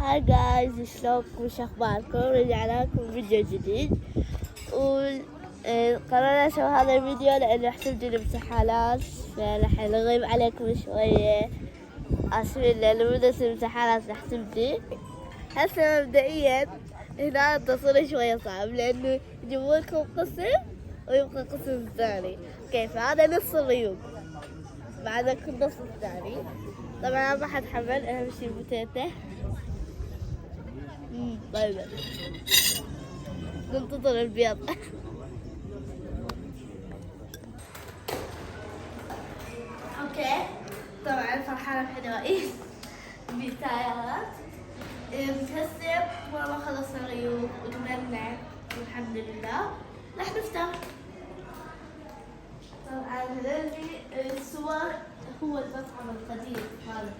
هاي جايز، شلونكم؟ وش اخباركم؟ رجعنا لكم فيديو جديد قررنا نسوي هذا الفيديو لانه راح تبدي الامتحانات، فراح نغيب عليكم شوية. اسفين لانه بدأت الامتحانات راح تبدي. هسه مبدئيا هنا التصوير شوية صعب لانه يجيبون لكم قسم ويبقى قسم ثاني. كيف هذا نص الريوق بعد كل نص الثاني. طبعا ما حتحمل، اهم شي بوتيته. طيب ننتظر البيض. اوكي، طبعا فرحانة بحلوائي بالتايرات. متهسب والله خلصنا غيوب وتمنع والحمد لله. راح نفطر. طبعا هذي الصور هو المطعم القديم هذا